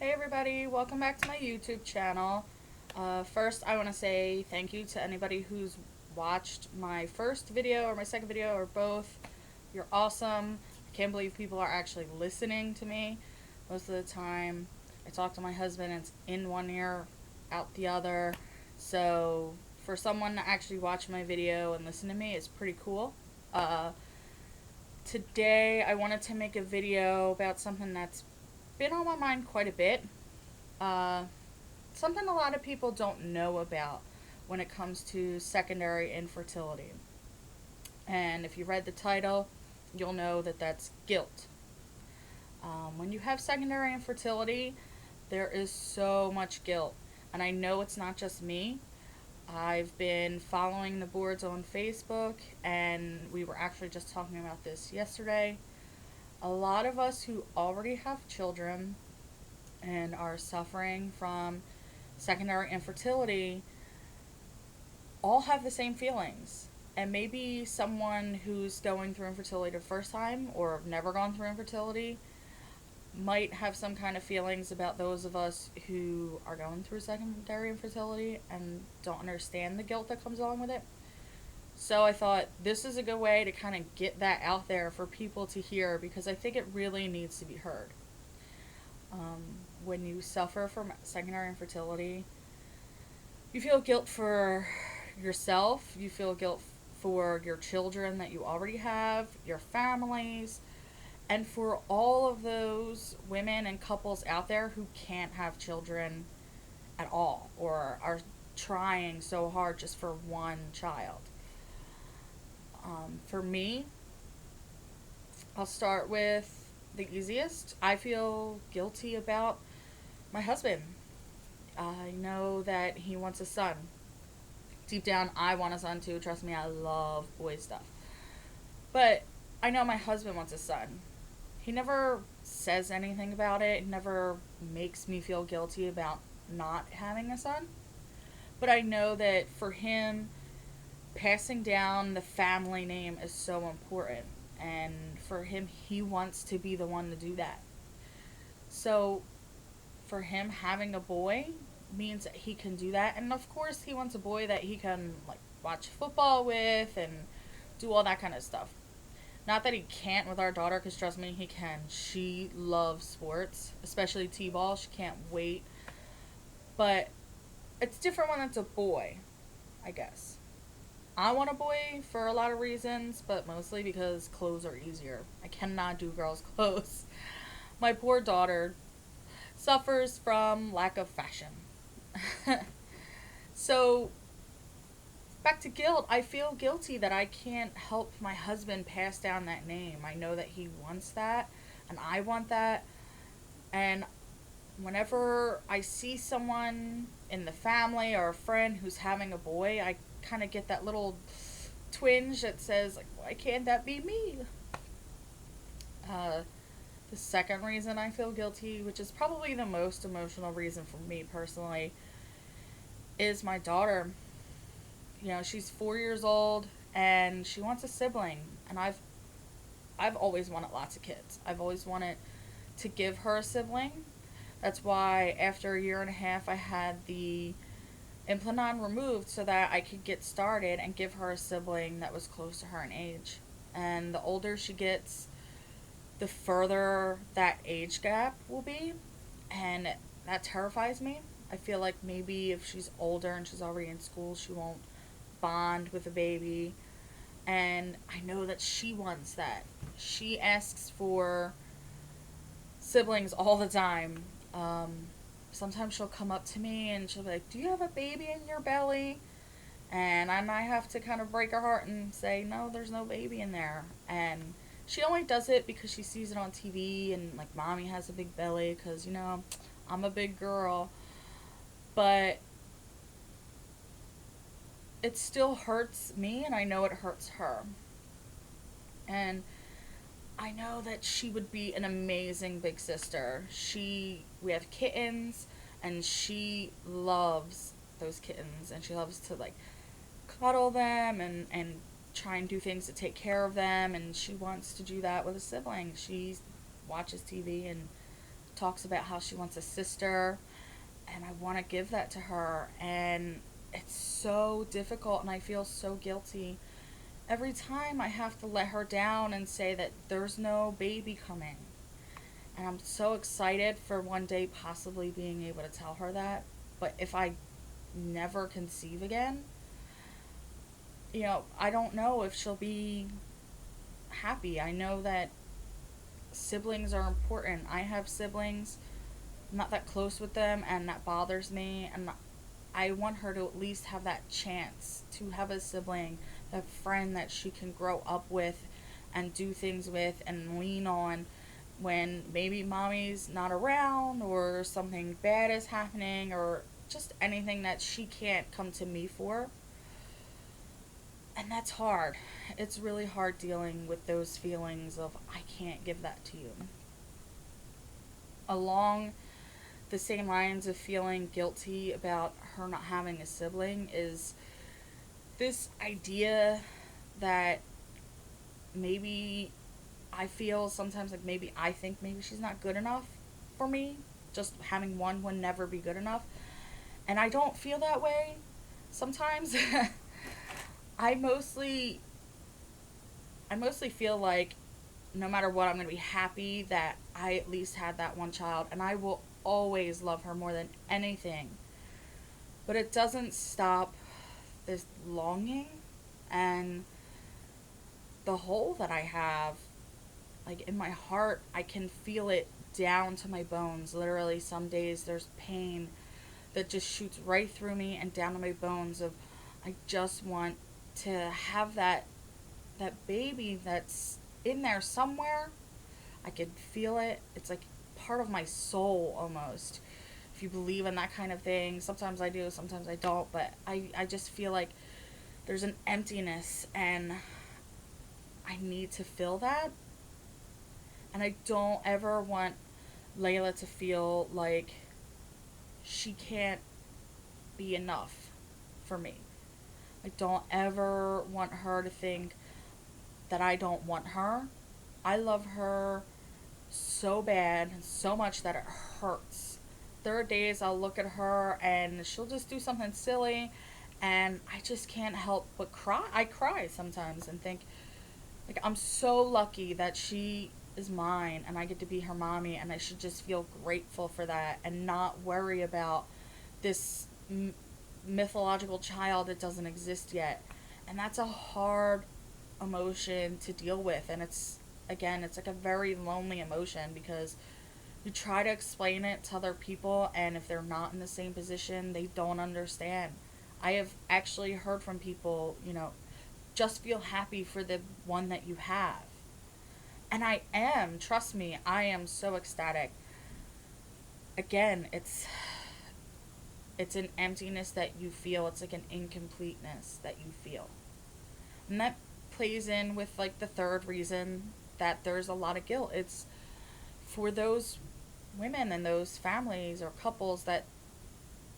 Hey everybody, welcome back to my YouTube channel. First, I want to say thank you to anybody who's watched my first video or my second video or both. You're awesome. I can't believe people are actually listening to me. Most of the time, I talk to my husband and it's in one ear, out the other. So, for someone to actually watch my video and listen to me is pretty cool. Today, I wanted to make a video about something that's been on my mind quite a bit. Uh, Something a lot of people don't know about when it comes to secondary infertility. And if you read the title, you'll know that that's guilt. When you have secondary infertility, there is so much guilt. And I know it's not just me. I've been following the boards on Facebook, and we were actually just talking about this yesterday. A lot of us who already have children and are suffering from secondary infertility all have the same feelings. And maybe someone who's going through infertility the first time or never gone through infertility might have some kind of feelings about those of us who are going through secondary infertility and don't understand the guilt that comes along with it. So I thought this is a good way to kind of get that out there for people to hear, because I think it really needs to be heard. When you suffer from secondary infertility, you feel guilt for yourself, you feel guilt for your children that you already have, your families, and for all of those women and couples out there who can't have children at all or are trying so hard just for one child. For me, I'll start with the easiest. I feel guilty about my husband. I know that he wants a son. Deep down, I want a son too. Trust me, I love boy stuff. But I know my husband wants a son. He never says anything about it. He never makes me feel guilty about not having a son. But I know that for him, passing down the family name is so important. And for him, he wants to be the one to do that. So for him, having a boy means that he can do that. And of course, he wants a boy that he can like watch football with and do all that kind of stuff. Not that he can't with our daughter, because trust me, he can. She loves sports, especially t-ball. She can't wait. But it's different when it's a boy, I guess. I want a boy for a lot of reasons, but mostly because clothes are easier. I cannot do girls' clothes. My poor daughter suffers from lack of fashion. So, back to guilt. I feel guilty that I can't help my husband pass down that name. I know that he wants that, and I want that. And whenever I see someone in the family or a friend who's having a boy, I kind of get that little twinge that says, like, why can't that be me? The second reason I feel guilty, which is probably the most emotional reason for me personally, is my daughter. You know, she's 4 years old and she wants a sibling, and I've always wanted lots of kids. I've always wanted to give her a sibling. That's why after a year and a half I had the implant removed so that I could get started and give her a sibling that was close to her in age. And the older she gets, the further that age gap will be, and that terrifies me. I feel like maybe if she's older and she's already in school, she won't bond with a baby. And I know that she wants that. She asks for siblings all the time. Sometimes she'll come up to me and she'll be like, do you have a baby in your belly? And I might have to kind of break her heart and say, no, there's no baby in there. And she only does it because she sees it on TV and, like, mommy has a big belly because, you know, I'm a big girl. But it still hurts me, and I know it hurts her. And I know that she would be an amazing big sister. We have kittens, and she loves those kittens, and she loves to, like, cuddle them and try and do things to take care of them, and she wants to do that with a sibling. She watches TV and talks about how she wants a sister, and I want to give that to her, and it's so difficult, and I feel so guilty every time I have to let her down and say that there's no baby coming. And I'm so excited for one day possibly being able to tell her that. But if I never conceive again, I don't know if she'll be happy. I know that siblings are important. I have siblings. I'm not that close with them, and that bothers me. And I want her to at least have that chance to have a sibling, a friend that she can grow up with and do things with and lean on when maybe mommy's not around or something bad is happening or just anything that she can't come to me for. And that's hard. It's really hard dealing with those feelings of I can't give that to you. Along the same lines of feeling guilty about her not having a sibling is this idea that maybe I feel sometimes like maybe I think maybe she's not good enough for me. Just having one would never be good enough. And I don't feel that way sometimes. I mostly I mostly feel like no matter what, I'm going to be happy that I at least had that one child, and I will always love her more than anything. But it doesn't stop this longing and the hole that I have, like in my heart. I can feel it down to my bones. Literally, some days there's pain that just shoots right through me and down to my bones of I just want to have that baby that's in there somewhere. I could feel it. It's like part of my soul almost. If you believe in that kind of thing, sometimes I do, sometimes I don't, but I just feel like there's an emptiness and I need to fill that. And I don't ever want Layla to feel like she can't be enough for me. I don't ever want her to think that I don't want her. I love her so bad and so much that it hurts. There are days I'll look at her and she'll just do something silly and I just can't help but cry. I cry sometimes and think, like, I'm so lucky that she is mine and I get to be her mommy, and I should just feel grateful for that and not worry about this mythological child that doesn't exist yet. And that's a hard emotion to deal with, and it's like a very lonely emotion because you try to explain it to other people, and if they're not in the same position, they don't understand. I have actually heard from people, just feel happy for the one that you have. And I am, trust me, I am so ecstatic. Again, it's an emptiness that you feel. It's like an incompleteness that you feel. And that plays in with like the third reason that there's a lot of guilt. It's for those women and those families or couples that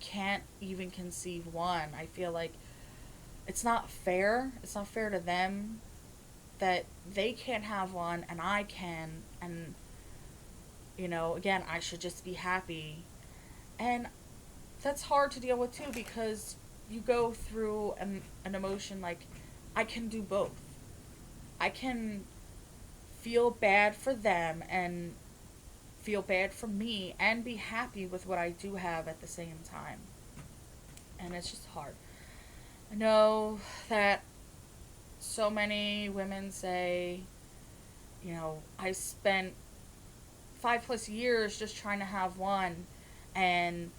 can't even conceive one. I feel like it's not fair. It's not fair to them that they can't have one and I can. And, again, I should just be happy. And that's hard to deal with too because you go through an emotion like, I can do both. I can feel bad for them and feel bad for me and be happy with what I do have at the same time. And it's just hard. I know that so many women say, I spent 5+ years just trying to have one, and,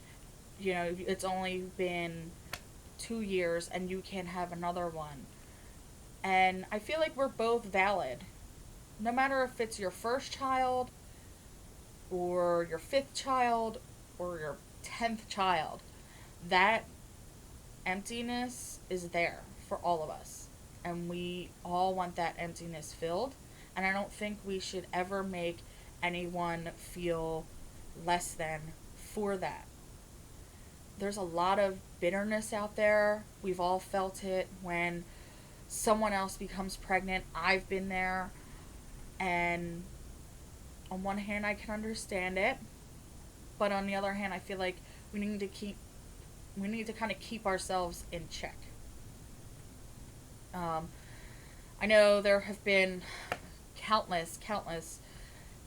it's only been 2 years and you can't have another one. And I feel like we're both valid. No matter if it's your first child or your 5th child or your 10th child, that emptiness is there for all of us. And we all want that emptiness filled. And I don't think we should ever make anyone feel less than for that. There's a lot of bitterness out there. We've all felt it when someone else becomes pregnant. I've been there. And on one hand, I can understand it. But on the other hand, I feel like we need to keep we need to kind of keep ourselves in check. Um, I know there have been countless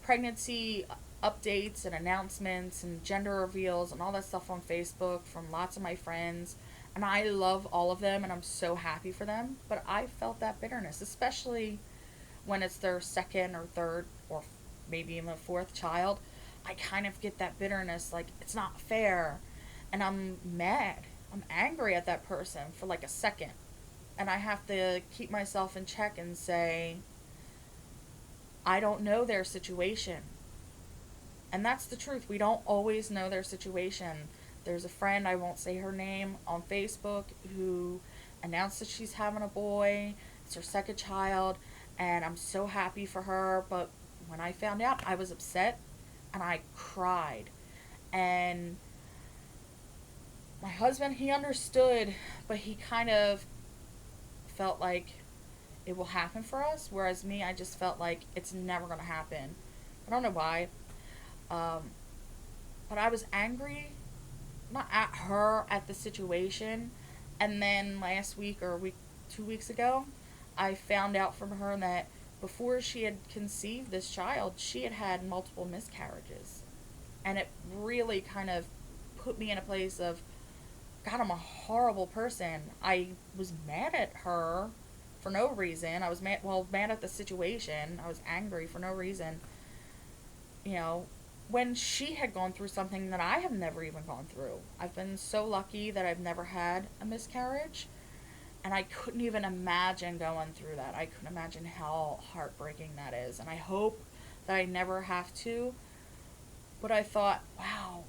pregnancy updates and announcements and gender reveals and all that stuff on Facebook from lots of my friends. And I love all of them and I'm so happy for them. But I felt that bitterness, especially when it's their second or third or maybe even a fourth child. I kind of get that bitterness like it's not fair. And I'm mad. I'm angry at that person for like a second. And I have to keep myself in check and say, I don't know their situation. And that's the truth. We don't always know their situation. There's a friend, I won't say her name, on Facebook who announced that she's having a boy. It's her second child. And I'm so happy for her. But when I found out, I was upset and I cried. And my husband, he understood, but he kind of felt like it will happen for us. Whereas me, I just felt like it's never going to happen. I don't know why. Um, but I was angry, not at her, at the situation. And then last week or 2 weeks ago, I found out from her that before she had conceived this child, she had had multiple miscarriages. And it really kind of put me in a place of, God, I'm a horrible person. I was mad at her for no reason. I was mad at the situation. I was angry for no reason. You know, when she had gone through something that I have never even gone through. I've been so lucky that I've never had a miscarriage. And I couldn't even imagine going through that. I couldn't imagine how heartbreaking that is. And I hope that I never have to. But I thought, wow,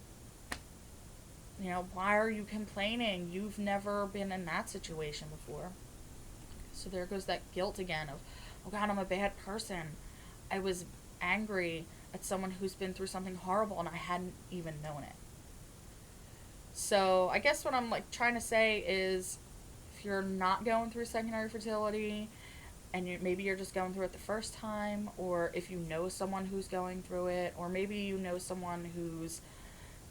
why are you complaining? You've never been in that situation before. So there goes that guilt again of, oh God, I'm a bad person. I was angry at someone who's been through something horrible and I hadn't even known it. So I guess what I'm trying to say is, if you're not going through secondary fertility and maybe you're just going through it the first time, or if you know someone who's going through it, or maybe you know someone who's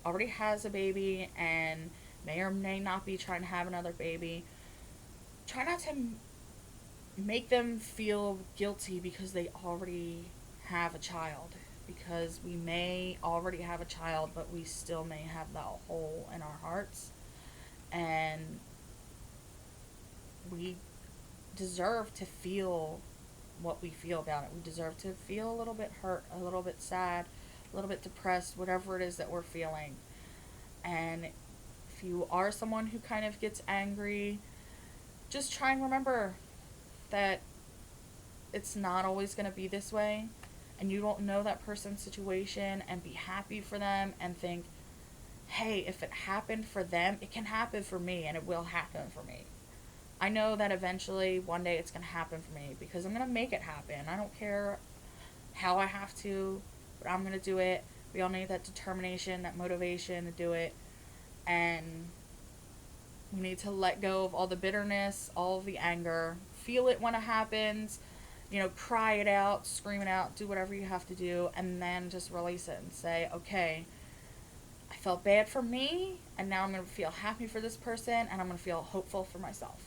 already has a baby and may or may not be trying to have another baby, try not to make them feel guilty because they already have a child. Because we may already have a child, but we still may have that hole in our hearts. And we deserve to feel what we feel about it. We deserve to feel a little bit hurt, a little bit sad, a little bit depressed, whatever it is that we're feeling. And if you are someone who kind of gets angry, just try and remember that it's not always going to be this way. And you don't know that person's situation, and be happy for them and think, hey, if it happened for them, it can happen for me, and it will happen for me. I know that eventually, one day, it's going to happen for me because I'm going to make it happen. I don't care how I have to, but I'm going to do it. We all need that determination, that motivation to do it. And we need to let go of all the bitterness, all of the anger. Feel it when it happens. Cry it out, scream it out, do whatever you have to do, and then just release it and say, okay, I felt bad for me, and now I'm going to feel happy for this person, and I'm going to feel hopeful for myself.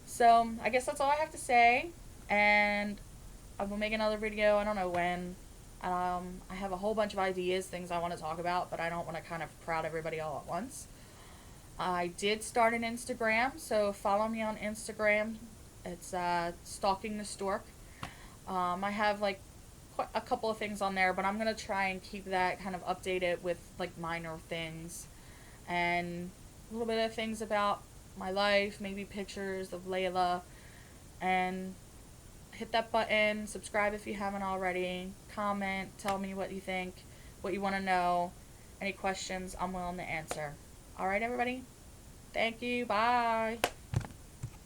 So, I guess that's all I have to say, and I will make another video, I don't know when. I have a whole bunch of ideas, things I want to talk about, but I don't want to kind of crowd everybody all at once. I did start an Instagram, so follow me on Instagram. It's Stalking the Stork. I have quite a couple of things on there, but I'm going to try and keep that kind of updated with minor things and a little bit of things about my life, maybe pictures of Layla. And hit that button, subscribe if you haven't already, comment, tell me what you think, what you want to know, any questions, I'm willing to answer. Alright everybody, thank you, bye.